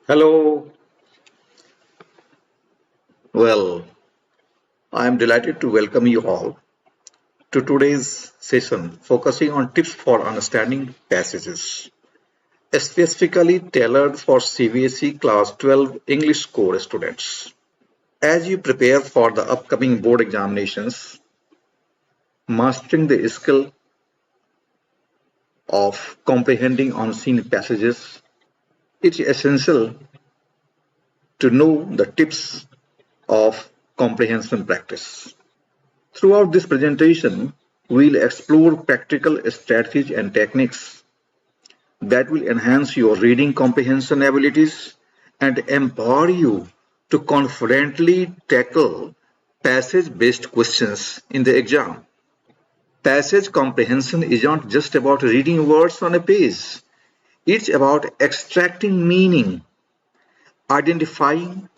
Hello. Well, I am delighted to welcome you all to today's session focusing on tips for understanding passages, specifically tailored for CBSE Class 12 English core students. As you prepare for the upcoming board examinations, mastering the skill of comprehending unseen passages, it's essential to know the tips of comprehension practice. Throughout this presentation, we'll explore practical strategies and techniques that will enhance your reading comprehension abilities and empower you to confidently tackle passage-based questions in the exam. Passage comprehension isn't just about reading words on a page. It's about extracting meaning, identifying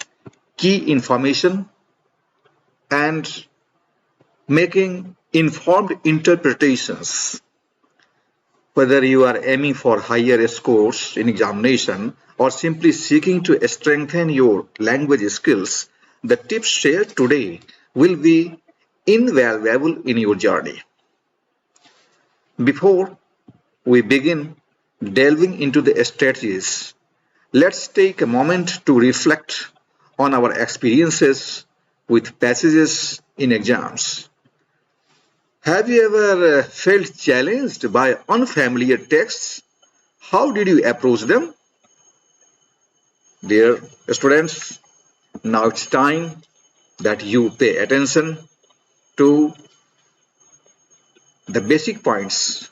key information, and making informed interpretations. Whether you are aiming for higher scores in examination or simply seeking to strengthen your language skills, the tips shared today will be invaluable in your journey. Before we begin delving into the strategies, let's take a moment to reflect on our experiences with passages in exams. Have you ever felt challenged by unfamiliar texts? How did you approach them? Dear students, now it's time that you pay attention to the basic points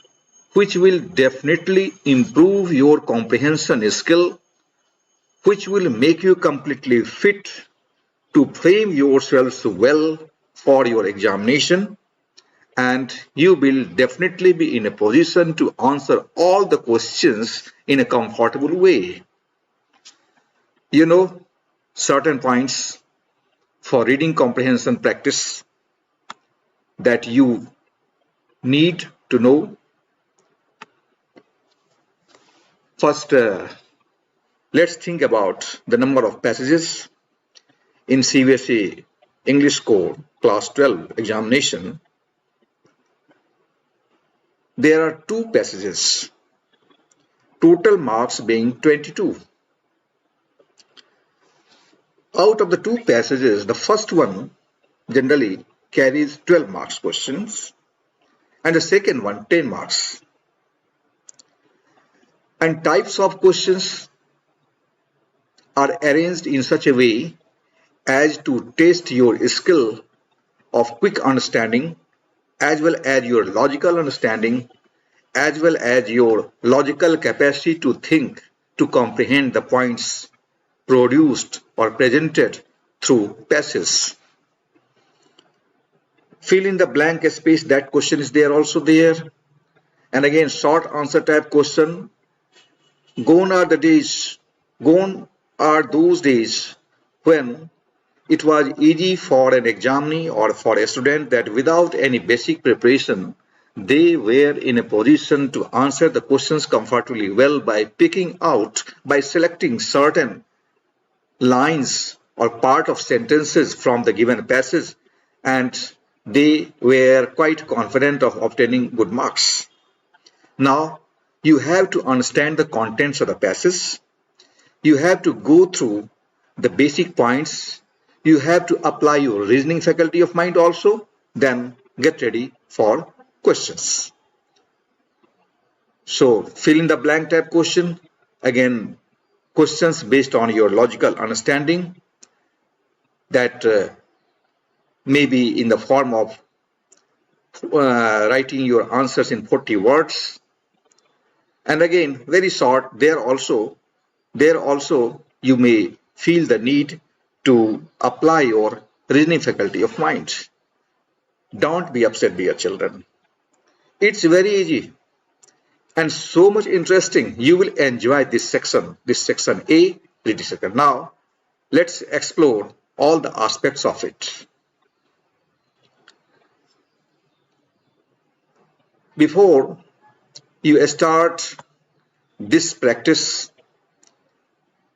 which will definitely improve your comprehension skill, which will make you completely fit to frame yourselves well for your examination, and you will definitely be in a position to answer all the questions in a comfortable way. You know, certain points for reading comprehension practice that you need to know. First, let's think about the number of passages in CBSE English Core Class 12 examination. There are two passages, total marks being 22. Out of the two passages, the first one generally carries 12 marks questions and the second one 10 marks. And types of questions are arranged in such a way as to test your skill of quick understanding as well as your logical understanding as well as your logical capacity to think, to comprehend the points produced or presented through passages. Fill in the blank space, that question is there also there. And again, short answer type question. Gone are those days when it was easy for an examinee or for a student that without any basic preparation, they were in a position to answer the questions comfortably well by selecting certain lines or part of sentences from the given passage, and they were quite confident of obtaining good marks. Now, you have to understand the contents of the passage. You have to go through the basic points. You have to apply your reasoning faculty of mind also. Then get ready for questions. So fill in the blank type question. Again, questions based on your logical understanding that may be in the form of writing your answers in 40 words. And again, very short, there also you may feel the need to apply your reasoning faculty of mind. Don't be upset, dear children. It's very easy and so much interesting. You will enjoy this section A, reading section. Now, let's explore all the aspects of it. Before you start this practice,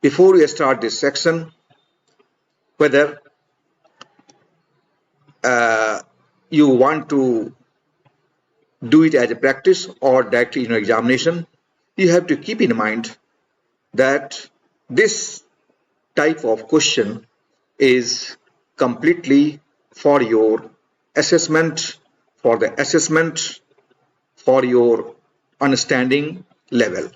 Before we start this section, whether you want to do it as a practice or directly in your examination, you have to keep in mind that this type of question is completely for your assessment, for your understanding level.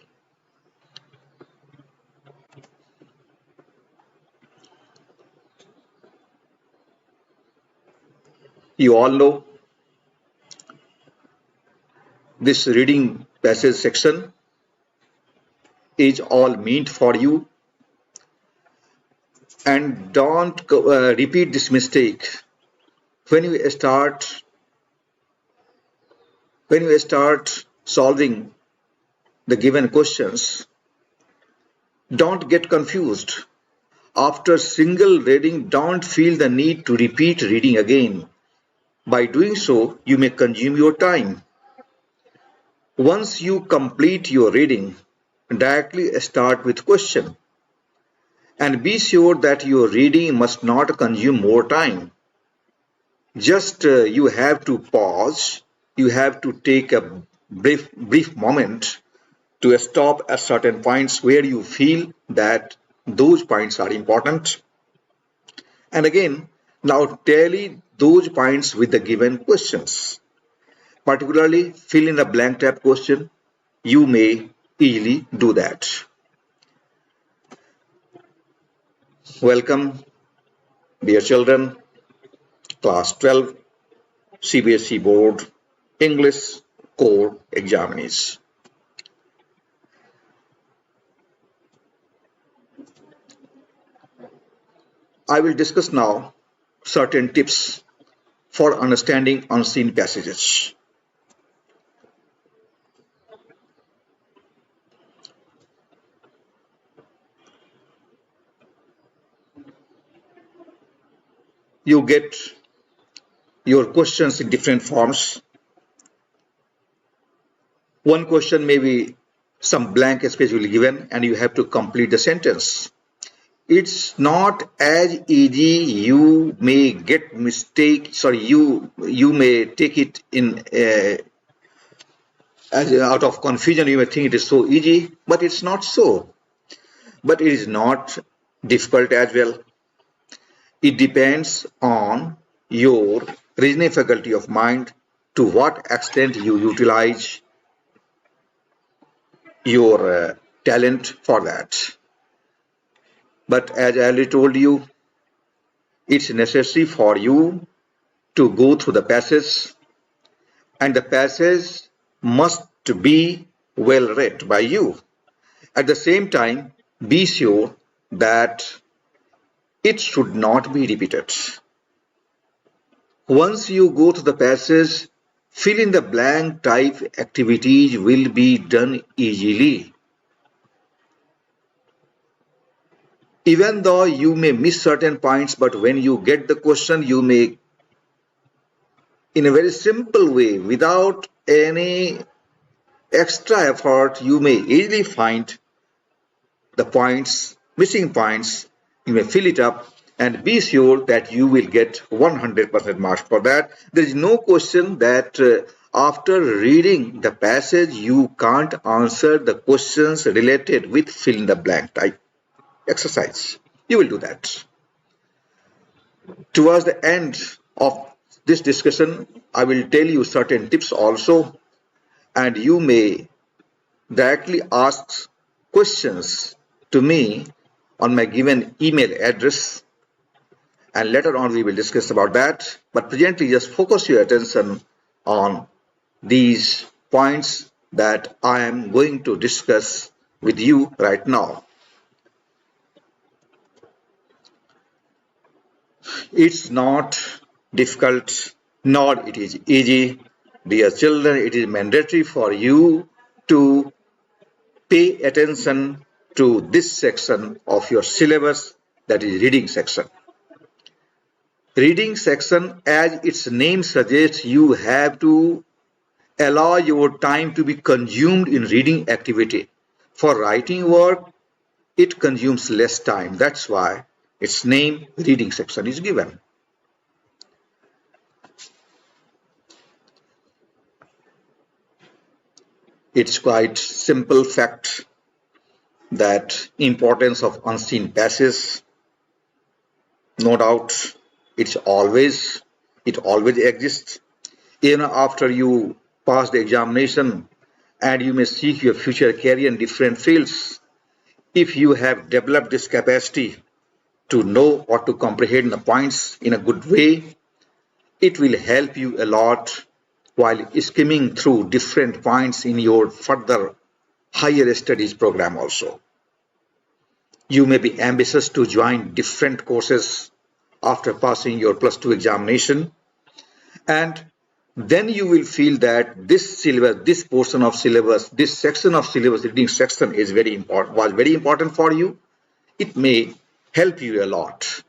You all know this reading passage section is all meant for you, and don't repeat this mistake when you start solving the given questions. Don't get confused. After single reading, don't feel the need to repeat reading again. By doing so, you may consume your time. Once you complete your reading, directly start with question. And be sure that your reading must not consume more time. Just you have to pause, you have to take a brief moment to stop at certain points where you feel that those points are important. And again, now tally those points with the given questions. Particularly fill in the blank type question, you may easily do that. Welcome, dear children, class 12, CBSE board, English core examinees. I will discuss now certain tips for understanding unseen passages. You get your questions in different forms. One question may be some blank space will be given and you have to complete the sentence. It's not as easy. You may get you may take it in as out of confusion. You may think it is so easy, but it's not so. But it is not difficult as well. It depends on your reasoning faculty of mind, to what extent you utilize your talent for that. But as I already told you, it's necessary for you to go through the passage, and the passage must be well read by you. At the same time, be sure that it should not be repeated. Once you go to the passage, fill in the blank type activities will be done easily. Even though you may miss certain points, but when you get the question, you may, in a very simple way, without any extra effort, you may easily find the points, missing points. You may fill it up and be sure that you will get 100% marks for that. There is no question that after reading the passage, you can't answer the questions related with fill in the blank type exercise. You will do that. Towards the end of this discussion, I will tell you certain tips also, and you may directly ask questions to me on my given email address, and later on we will discuss about that. But presently, just focus your attention on these points that I am going to discuss with you right now. It's not difficult, nor it is easy. Dear children, it is mandatory for you to pay attention to this section of your syllabus, that is reading section. Reading section, as its name suggests, you have to allow your time to be consumed in reading activity. For writing work, it consumes less time. That's why its name reading section is given. It's quite simple fact that importance of unseen passages, no doubt, it always exists. Even after you pass the examination and you may seek your future career in different fields, if you have developed this capacity to know or to comprehend the points in a good way, it will help you a lot while skimming through different points in your further higher studies program also. You may be ambitious to join different courses after passing your plus 2 examination, and then you will feel that this syllabus, this portion of syllabus, this section of syllabus reading section is was very important for you. It may help you a lot.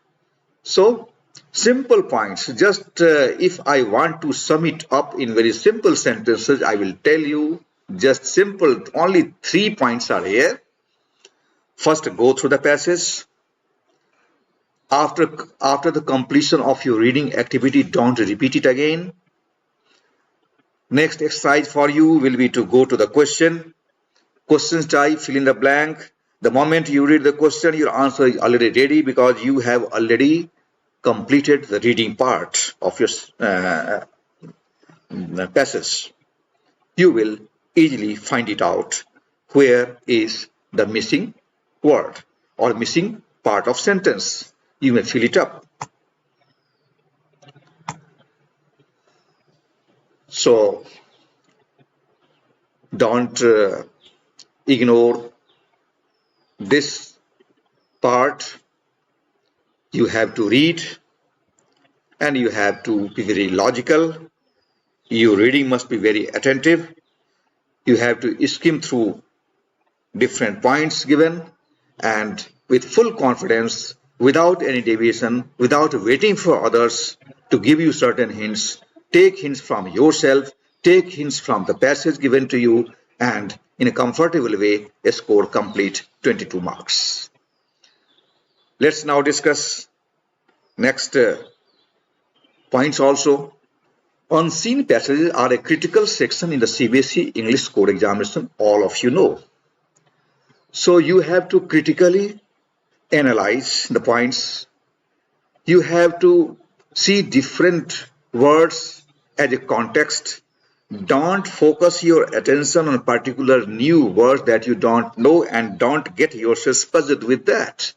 So simple points, just if I want to sum it up in very simple sentences, I will tell you just simple, only 3 points are here. First, go through the passage. After the completion of your reading activity, don't repeat it again. Next exercise for you will be to go to the question. Questions type, fill in the blank. The moment you read the question, your answer is already ready because you have already completed the reading part of your passage. You will easily find it out where is the missing word or missing part of sentence. You may fill it up. So don't ignore this part. You have to read and you have to be very logical. Your reading must be very attentive. You have to skim through different points given and with full confidence, without any deviation, without waiting for others to give you certain hints. Take hints from yourself, take hints from the passage given to you, and in a comfortable way, score complete 22 marks. Let's now discuss next points also. Unseen passages are a critical section in the CBSE English core examination, all of you know. So you have to critically analyze the points. You have to see different words as a context. Don't focus your attention on particular new words that you don't know and don't get yourself puzzled with that.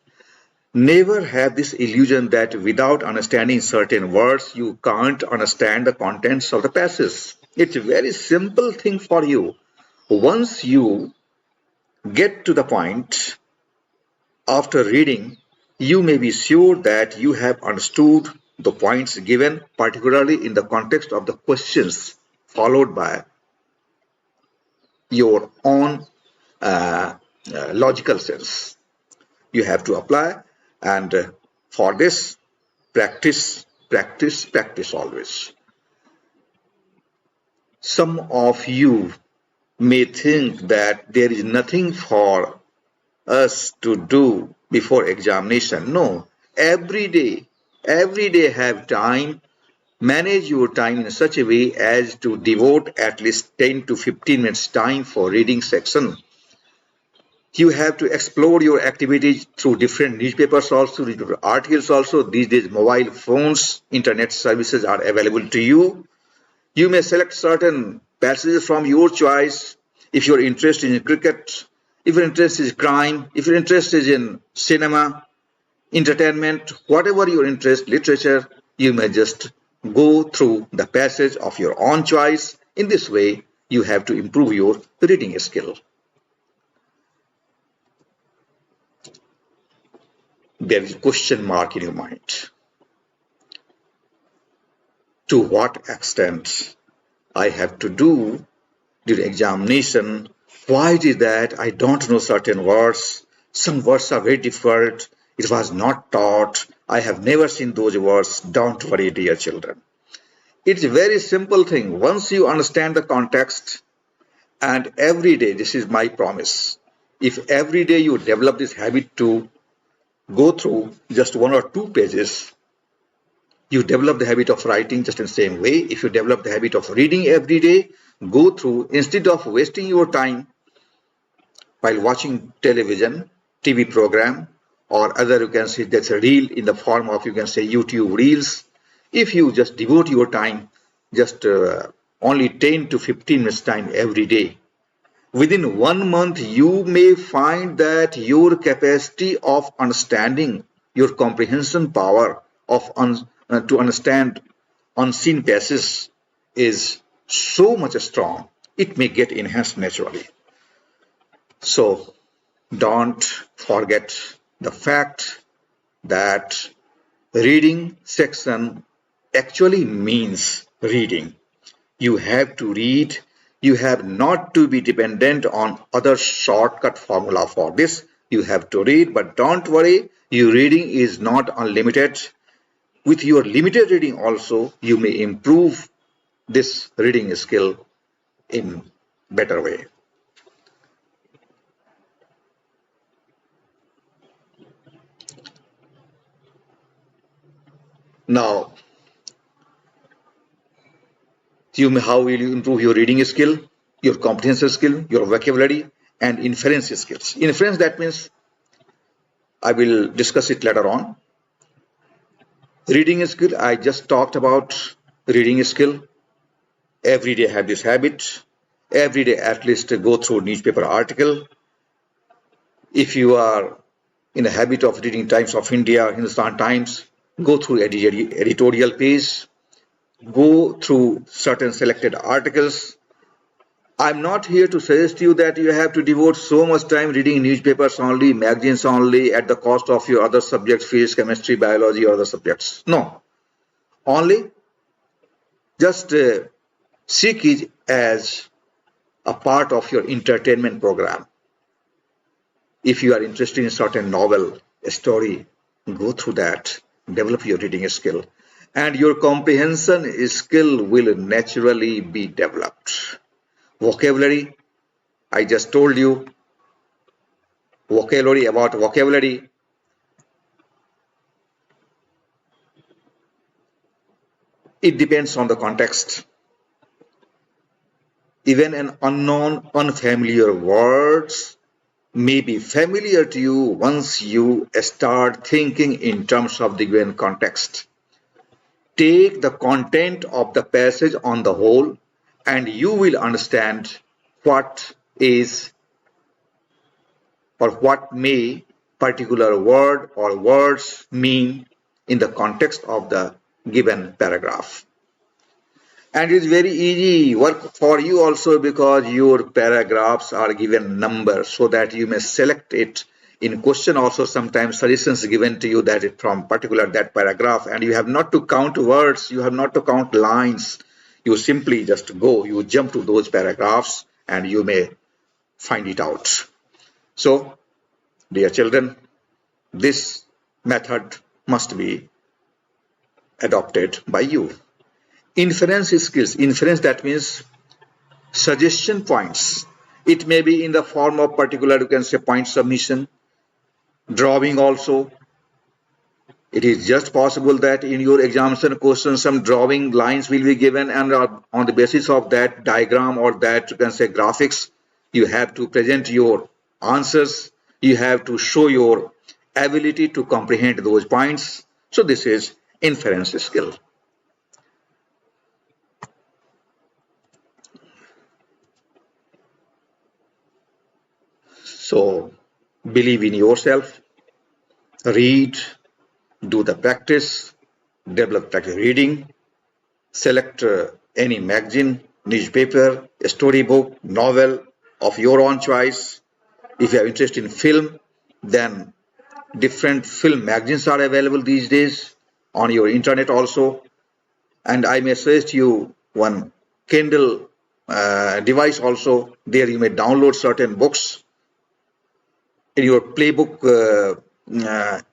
Never have this illusion that without understanding certain words, you can't understand the contents of the passage. It's a very simple thing for you. Once you get to the point after reading, you may be sure that you have understood the points given, particularly in the context of the questions, followed by your own logical sense. You have to apply, and for this, practice always. Some of you may think that there is nothing for us to do before examination. No, every day have time. Manage your time in such a way as to devote at least 10 to 15 minutes time for reading section. You have to explore your activities through different newspapers also, articles also. These days mobile phones, internet services are available to you. You may select certain passages from your choice. If your interest is in cricket, if your interest is crime, if your interest is in cinema, entertainment, whatever your interest, literature, you may just go through the passage of your own choice. In this way, you have to improve your reading skill. There is a question mark in your mind. To what extent I have to do during examination? Why is it that I don't know certain words? Some words are very difficult. It was not taught. I have never seen those words. Don't worry, dear children. It's a very simple thing. Once you understand the context, and every day, this is my promise, If every day you develop this habit to go through just 1 or 2 pages, you develop the habit of writing just in the same way. If you develop the habit of reading every day, go through, instead of wasting your time while watching television, TV program, or other, you can say that's a reel in the form of, you can say, YouTube reels. If you just devote your time, just only 10 to 15 minutes time every day, within 1 month, you may find that your capacity of understanding, your comprehension power of to understand unseen passages is so much strong. It may get enhanced naturally. So don't forget the fact that reading section actually means reading. You have to read. You have not to be dependent on other shortcut formula for this. You have to read, but don't worry, your reading is not unlimited. With your limited reading also, you may improve this reading skill in better way. Now, how will you improve your reading skill, your comprehension skill, your vocabulary, and inference skills? Inference, that means I will discuss it later on. Reading skill, I just talked about reading skill. Every day have this habit. Every day at least go through newspaper article. If you are in a habit of reading Times of India, Hindustan Times, go through editorial page. Go through certain selected articles. I'm not here to suggest you that you have to devote so much time reading newspapers only, magazines only, at the cost of your other subjects, physics, chemistry, biology, or other subjects. No. Only just seek it as a part of your entertainment program. If you are interested in certain novel, a story, go through that, develop your reading skill, and your comprehension skill will naturally be developed. Vocabulary, I just told you about vocabulary. It depends on the context. Even an unknown, unfamiliar words may be familiar to you once you start thinking in terms of the given context. Take the content of the passage on the whole, and you will understand what is or what may particular word or words mean in the context of the given paragraph. And it's very easy work for you also, because your paragraphs are given numbers so that you may select it. In question also sometimes suggestions given to you that it from particular that paragraph, and you have not to count words, you have not to count lines. You simply just go, you jump to those paragraphs and you may find it out. So, dear children, this method must be adopted by you. Inference skills. Inference, that means suggestion points. It may be in the form of particular, you can say, point submission, drawing also. It is just possible that in your examination question some drawing lines will be given, and on the basis of that diagram or that, you can say, graphics, you have to present your answers. You have to show your ability to comprehend those points. So this is inference skill. So believe in yourself, read, do the practice, develop practice reading, select any magazine, newspaper, storybook, novel of your own choice. If you are interested in film, then different film magazines are available these days on your internet also. And I may suggest you one Kindle device also. There you may download certain books. In your playbook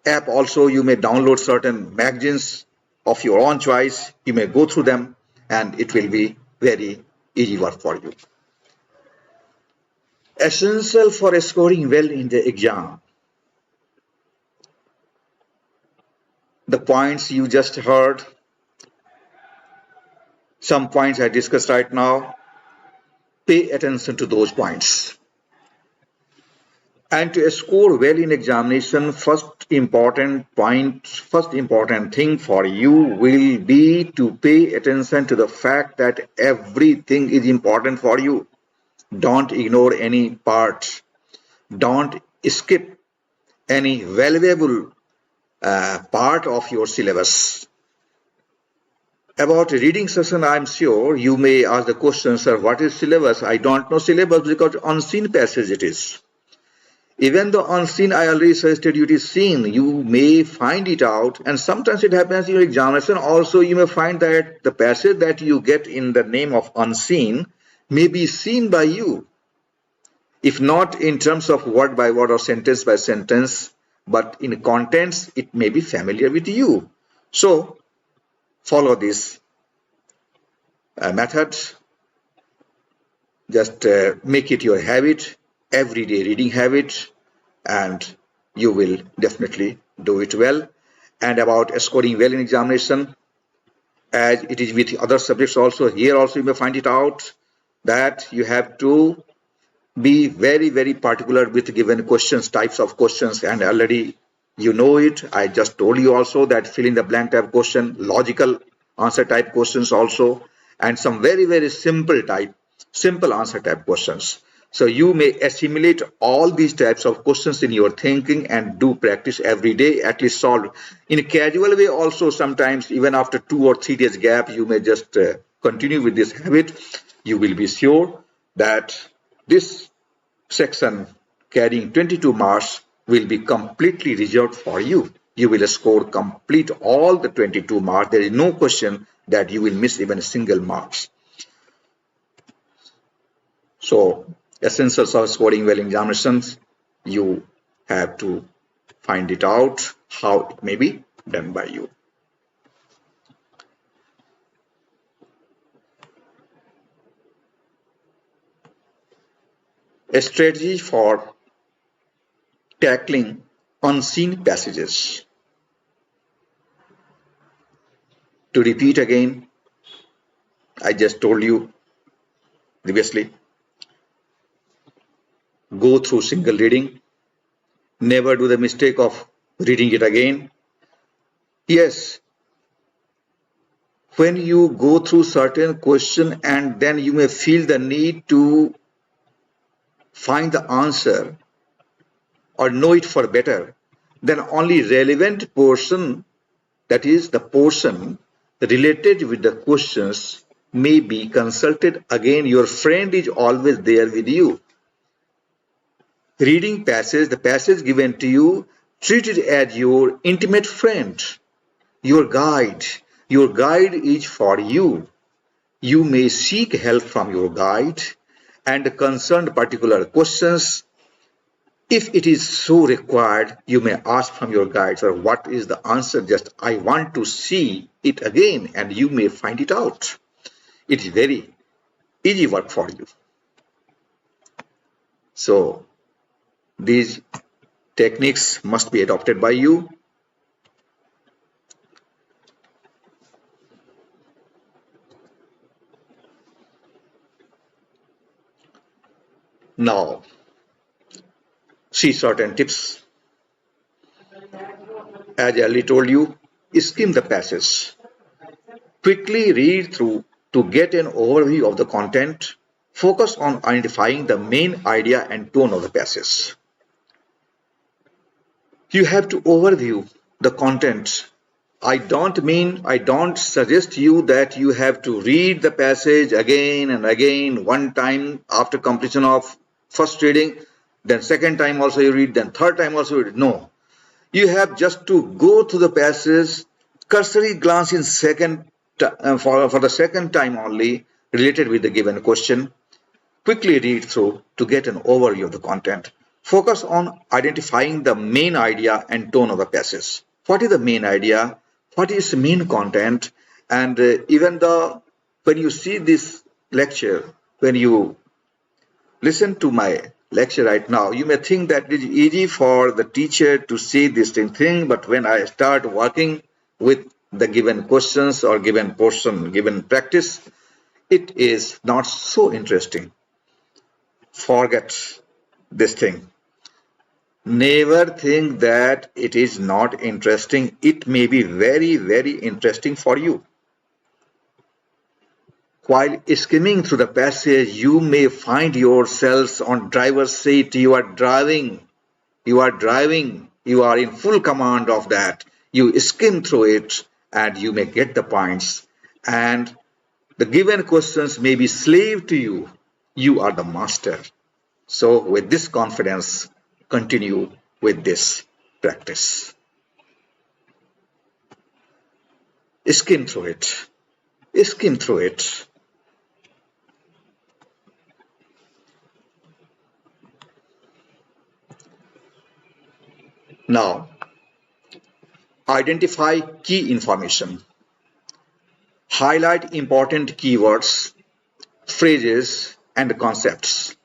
app also, you may download certain magazines of your own choice. You may go through them and it will be very easy work for you. Essential for scoring well in the exam. The points you just heard, some points I discussed right now, pay attention to those points. And to score well in examination, first important thing for you will be to pay attention to the fact that everything is important for you. Don't ignore any part. Don't skip any valuable part of your syllabus. About reading session, I'm sure you may ask the question, sir, what is syllabus? I don't know syllabus because unseen passage it is. Even though unseen, I already suggested it is seen, you may find it out, and sometimes it happens in your examination also. You may find that the passage that you get in the name of unseen may be seen by you, if not in terms of word by word or sentence by sentence, but in contents it may be familiar with you. So follow this method. Just make it your habit, everyday reading habit, and you will definitely do it well. And about scoring well in examination, as it is with other subjects also, here also you may find it out that you have to be very, very particular with given questions, types of questions, and already you know it. I just told you also that fill in the blank type question, logical answer type questions also, and some very, very simple answer type questions. So you may assimilate all these types of questions in your thinking and do practice every day, at least solve. In a casual way also, sometimes even after 2 or 3 days gap, you may just continue with this habit. You will be sure that this section carrying 22 marks will be completely reserved for you. You will score complete all the 22 marks. There is no question that you will miss even a single marks. So, essentials of scoring well in examinations, you have to find it out how it may be done by you. A strategy for tackling unseen passages. To repeat again, I just told you previously, go through single reading. Never do the mistake of reading it again. Yes, when you go through certain question and then you may feel the need to find the answer or know it for better, then only relevant portion, that is the portion related with the questions, may be consulted again. Your friend is always there with you. Reading passage, the passage given to you, treat it as your intimate friend, your guide. Your guide is for you. You may seek help from your guide and concerned particular questions. If it is so required, you may ask from your guide, sir, what is the answer? Just I want to see it again, and you may find it out. It is very easy work for you. So these techniques must be adopted by you. Now, see certain tips. As I already told you, skim the passage. Quickly read through to get an overview of the content. Focus on identifying the main idea and tone of the passage. You have to overview the content. I don't suggest you that you have to read the passage again and again, one time after completion of first reading, then second time also you read, then third time also you read. No. You have just to go through the passage, cursory glance in for the second time only, related with the given question. Quickly read through to get an overview of the content. Focus on identifying the main idea and tone of the passage. What is the main idea? What is the main content? And when you see this lecture, when you listen to my lecture right now, you may think that it is easy for the teacher to say this thing, but when I start working with the given questions or given portion, given practice, it is not so interesting. Forget this thing. Never think that it is not interesting. It may be very, very interesting for you. While skimming through the passage, you may find yourselves on driver's seat. You are driving, you are in full command of that. You skim through it and you may get the points. And the given questions may be slave to you. You are the master. So with this confidence, continue with this practice. Skim through it. Skim through it. Now, identify key information. Highlight important keywords, phrases, and concepts.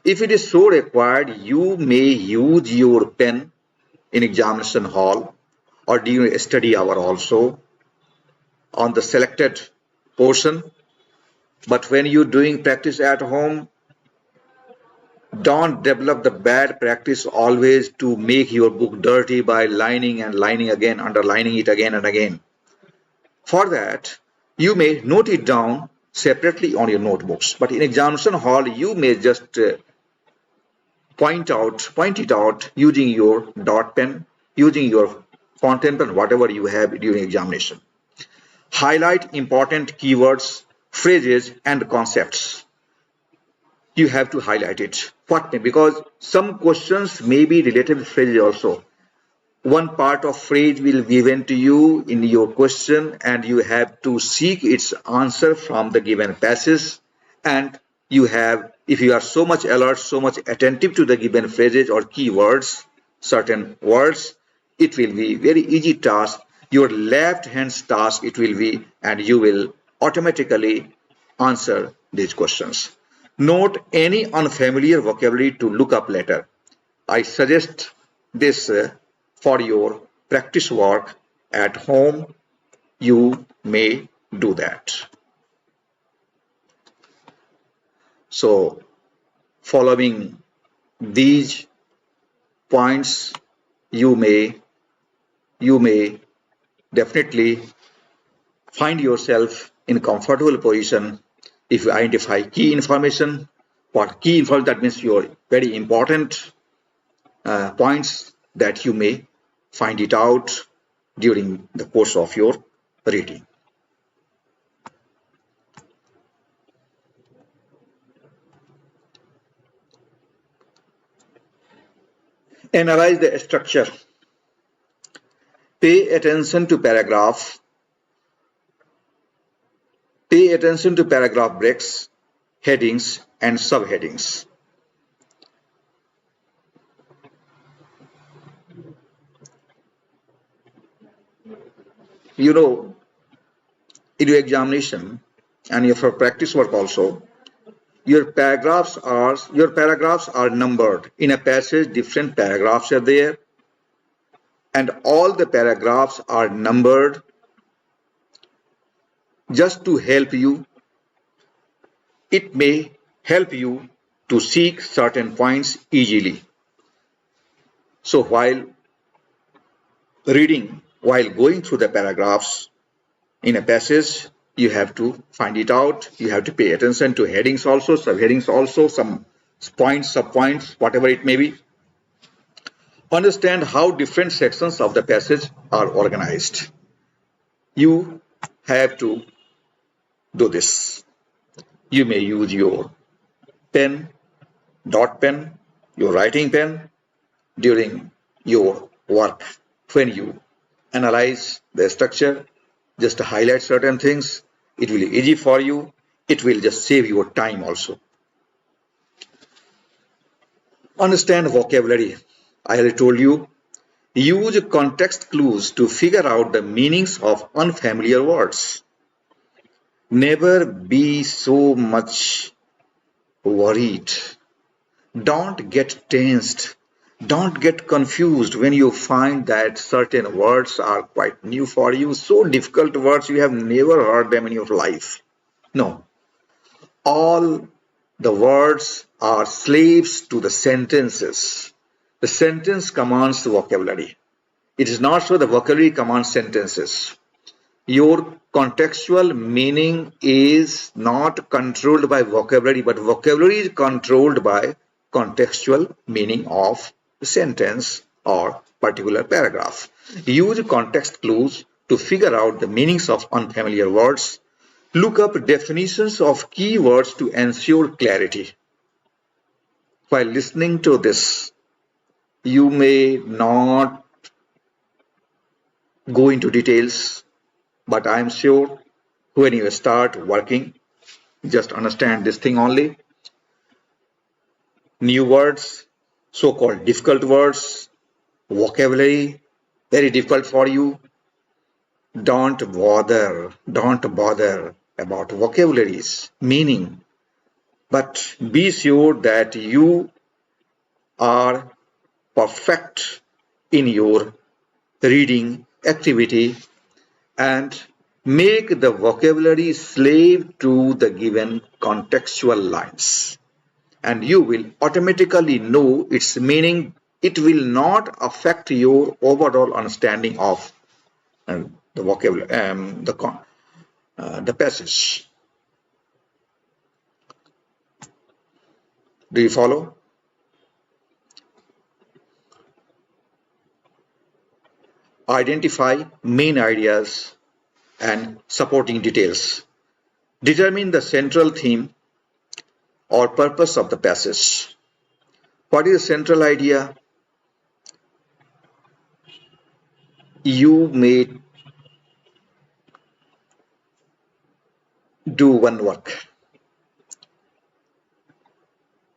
If it is so required, you may use your pen in examination hall or during a study hour also on the selected portion. But when you're doing practice at home, don't develop the bad practice always to make your book dirty by lining and lining again, underlining it again and again. For that, you may note it down separately on your notebooks. But in examination hall, you may just point it out using your dot pen, using your fountain pen, whatever you have during examination. Highlight important keywords, phrases, and concepts. You have to highlight it. What? Because some questions may be related to phrases also. One part of phrase will be given to you in your question and you have to seek its answer from the given passage, and you have, if you are so much alert, so much attentive to the given phrases or keywords, certain words, it will be very easy task. Your left hand's task it will be, and you will automatically answer these questions. Note any unfamiliar vocabulary to look up later. I suggest this for your practice work at home. You may do that. So, following these points, you may definitely find yourself in a comfortable position if you identify key information. What key information? That means your very important points that you may find it out during the course of your reading. Analyze the structure. Pay attention to paragraph breaks, headings, and subheadings. You know, in your examination and your practice work also, your paragraphs are numbered. In a passage, different paragraphs are there, and all the paragraphs are numbered just to help you. It may help you to seek certain points easily. So while reading, while going through the paragraphs in a passage, you have to find it out. You have to pay attention to headings also, subheadings also, some points, subpoints, whatever it may be. Understand how different sections of the passage are organized. You have to do this. You may use your pen, dot pen, your writing pen during your work. When you analyze the structure, just highlight certain things. It will be easy for you. It will just save your time also. Understand vocabulary. I already told you. Use context clues to figure out the meanings of unfamiliar words. Never be so much worried Don't get tensed. Don't get confused when you find that certain words are quite new for you, so difficult words you have never heard them in your life. No, all the words are slaves to the sentences. The sentence commands the vocabulary. It is not so the vocabulary commands sentences. Your contextual meaning is not controlled by vocabulary, but vocabulary is controlled by contextual meaning of the sentence or particular paragraph. Use context clues to figure out the meanings of unfamiliar words. Look up definitions of keywords to ensure clarity. While listening to this, you may not go into details, but I am sure when you start working, just understand this thing only. New words, so-called difficult words, vocabulary, very difficult for you. Don't bother about vocabularies, meaning, but be sure that you are perfect in your reading activity and make the vocabulary slave to the given contextual lines. And you will automatically know its meaning. It will not affect your overall understanding of the vocabulary, the passage. Do you follow? Identify main ideas and supporting details. Determine the central theme or purpose of the passage. What is the central idea? You may do one work.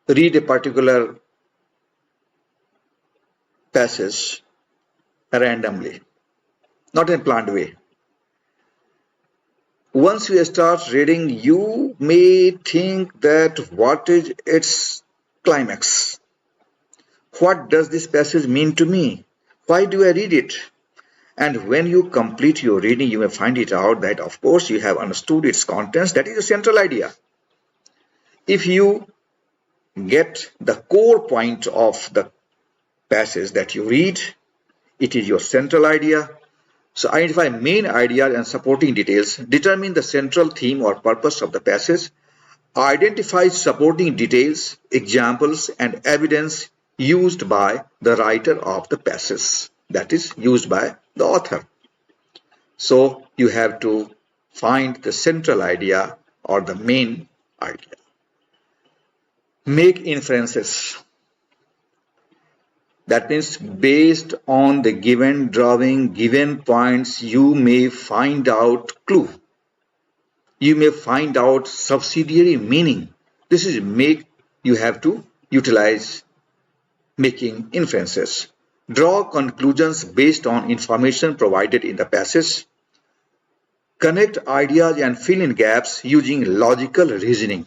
Read a particular passage randomly, not in a planned way. Once you start reading, you may think that what is its climax? What does this passage mean to me? Why do I read it? And when you complete your reading, you may find it out that, of course, you have understood its contents. That is the central idea. If you get the core point of the passage that you read, it is your central idea. So identify main ideas and supporting details. Determine the central theme or purpose of the passage. Identify supporting details, examples, and evidence used by the writer of the passage. That is, used by the author. So you have to find the central idea or the main idea. Make inferences. That means based on the given drawing, given points, you may find out clue. You may find out subsidiary meaning. This is you have to utilize making inferences. Draw conclusions based on information provided in the passage. Connect ideas and fill in gaps using logical reasoning.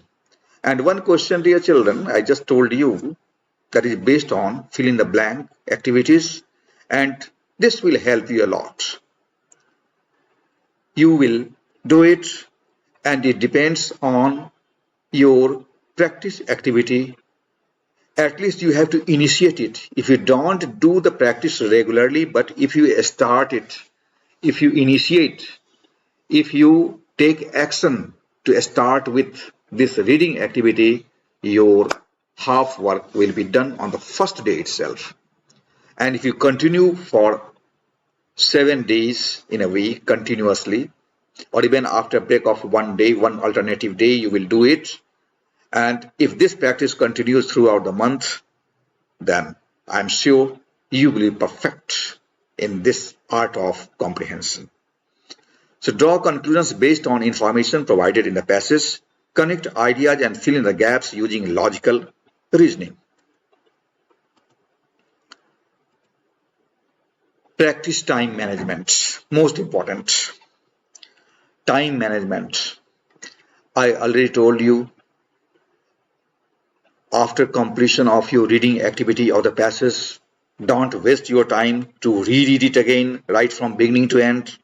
And one question, dear children, I just told you, that is based on fill in the blank activities, and this will help you a lot. You will do it, and it depends on your practice activity. At least you have to initiate it. If you don't do the practice regularly, but if you start it, if you initiate, if you take action to start with this reading activity, your half work will be done on the first day itself. And if you continue for 7 days in a week continuously, or even after a break of 1 day, one alternative day, you will do it. And if this practice continues throughout the month, then I'm sure you will be perfect in this art of comprehension. So draw conclusions based on information provided in the passage. Connect ideas and fill in the gaps using logical reasoning. Practice time management. Most important. Time management. I already told you, After completion of your reading activity of the passage, don't waste your time to reread it again right from beginning to end.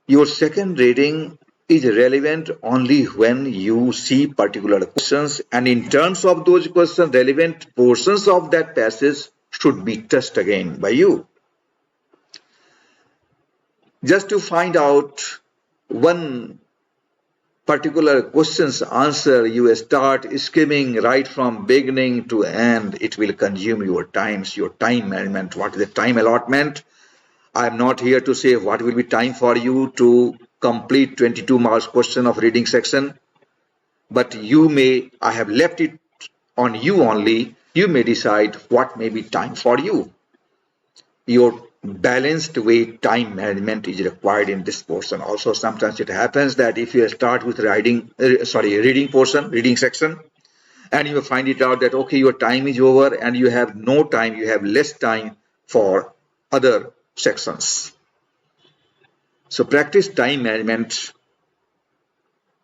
Your second reading is relevant only when you see particular questions, and in terms of those questions, relevant portions of that passage should be touched again by you. Just to find out one particular question's answer, you start skimming right from beginning to end. It will consume your time management. What is the time allotment? I am not here to say what will be time for you to complete 22 marks question of reading section, but I have left it on you only. You may decide what may be time for you. Your balanced way time management is required in this portion. Also, sometimes it happens that if you start with reading section, and you find it out that okay, your time is over and you have no time, you have less time for other sections. So practice time management.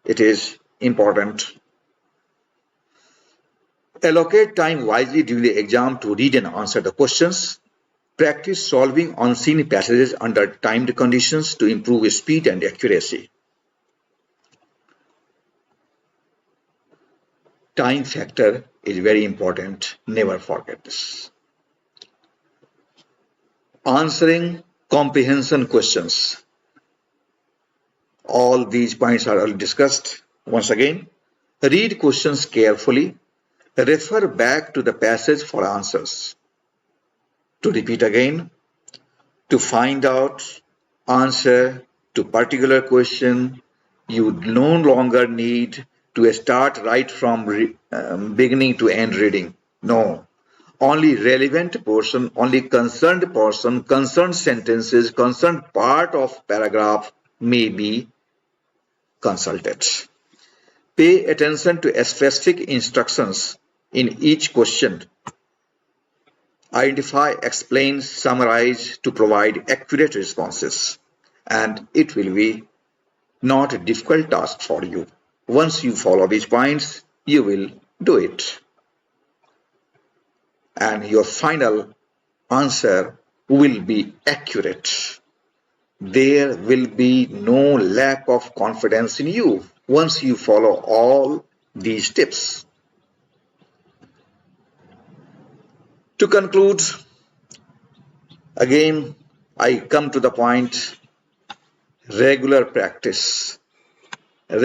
It is important. Allocate time wisely during the exam to read and answer the questions. Practice solving unseen passages under timed conditions to improve speed and accuracy. Time factor is very important. Never forget this. Answering comprehension questions. All these points are already discussed. Once again, read questions carefully. Refer back to the passage for answers. To repeat again, to find out answer to particular question, you no longer need to start right from beginning to end reading. No, only relevant portion, only concerned portion, concerned sentences, concerned part of paragraph may be consulted. Pay attention to specific instructions in each question. Identify, explain, summarize to provide accurate responses, and it will be not a difficult task for you. Once you follow these points, you will do it, and your final answer will be accurate. There will be no lack of confidence in you once you follow all these tips. To conclude, again, I come to the point: regular practice and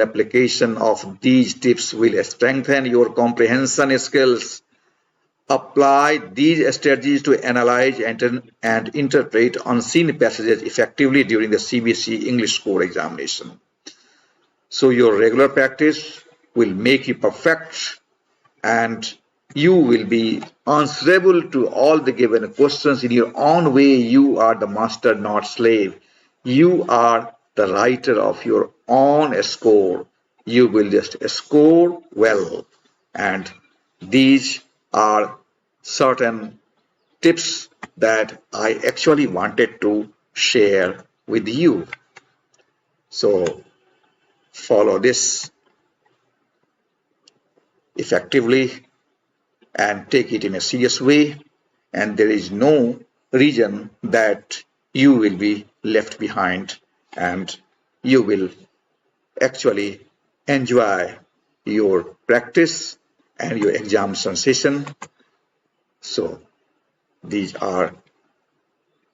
application of these tips will strengthen your comprehension skills. Apply these strategies to analyze and interpret unseen passages effectively during the CBSE English Core examination. So your regular practice will make you perfect, and you will be answerable to all the given questions in your own way. You are the master, not slave. You are the writer of your own score. You will just score well. And these are certain tips that I actually wanted to share with you. So follow this effectively and take it in a serious way, and there is no reason that you will be left behind, and you will actually enjoy your practice and your exam sensation. So these are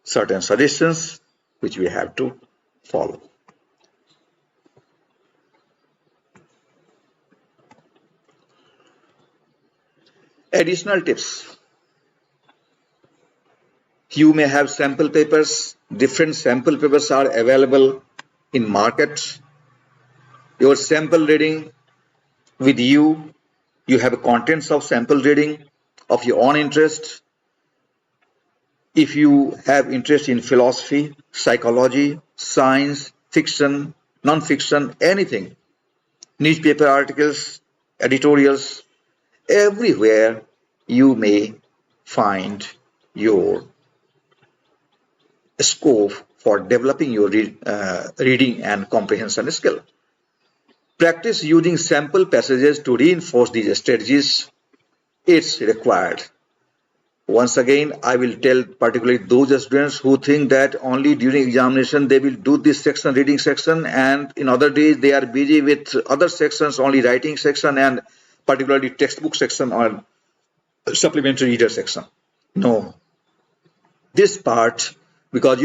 certain suggestions which we have to follow. Additional tips. You may have sample papers. Different sample papers are available in market. Your sample reading with you, you have contents of sample reading of your own interest. If you have interest in philosophy, psychology, science, fiction, non-fiction, anything, newspaper articles, editorials, everywhere you may find your scope for developing your reading and comprehension skill. Practice using sample passages to reinforce these strategies. It's required. Once again, I will tell particularly those students who think that only during examination they will do this section, reading section, and in other days they are busy with other sections, only writing section and particularly textbook section or supplementary reader section. No, this part, because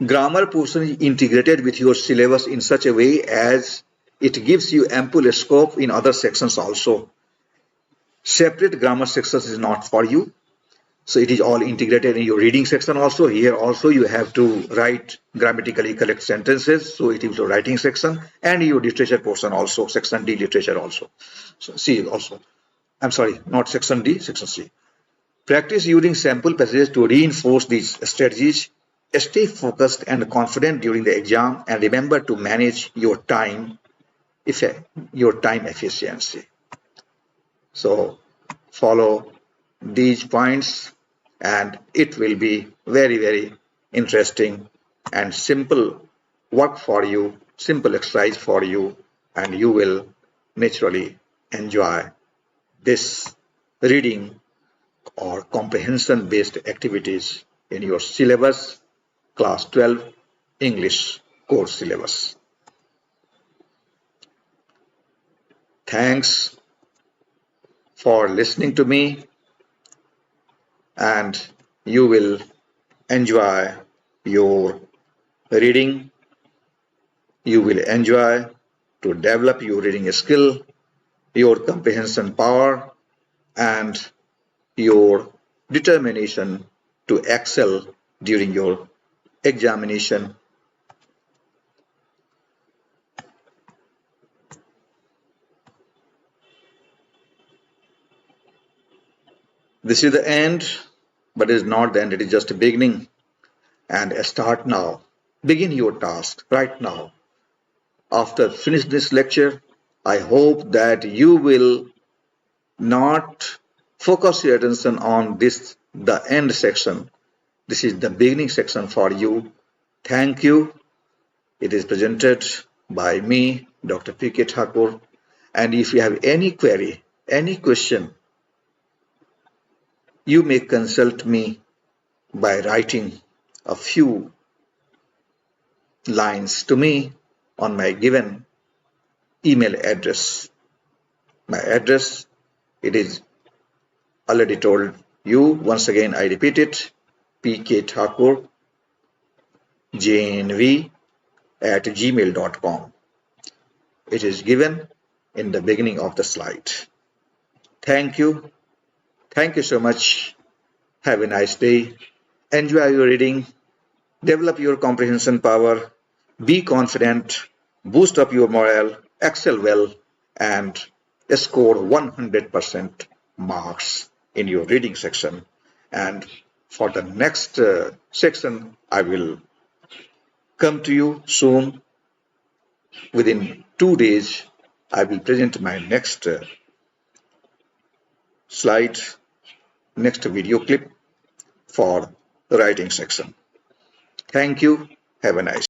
grammar portion is integrated with your syllabus in such a way as it gives you ample scope in other sections also. Separate grammar sections is not for you. So it is all integrated in your reading section also. Here also you have to write grammatically correct sentences. So it is your writing section and your literature portion also, section D literature also. So C also. I'm sorry, not section D, section C. Practice using sample passages to reinforce these strategies. Stay focused and confident during the exam and remember to manage your time efficiency. So follow these points and it will be very, very interesting and simple work for you, simple exercise for you, and you will naturally enjoy this reading or comprehension based activities in your syllabus, class 12 English course syllabus. Thanks for listening to me, and you will enjoy your reading. You will enjoy to develop your reading skill, your comprehension power, and your determination to excel during your examination. This is the end, but it is not the end, it is just a beginning. And start now. Begin your task right now. After finish this lecture, I hope that you will not focus your attention on the end section. This is the beginning section for you. Thank you. It is presented by me, Dr. P.K. Thakur. And if you have any query, any question, you may consult me by writing a few lines to me on my given email address. My address, it is already told you. Once again, I repeat it, pkthakur, jnv@gmail.com. It is given in the beginning of the slide. Thank you. Thank you so much. Have a nice day. Enjoy your reading. Develop your comprehension power. Be confident. Boost up your morale. Excel well. And score 100% marks in your reading section. And for the next section, I will come to you soon. Within 2 days, I will present my next slide, next video clip for the writing section. Thank you. Have a nice day.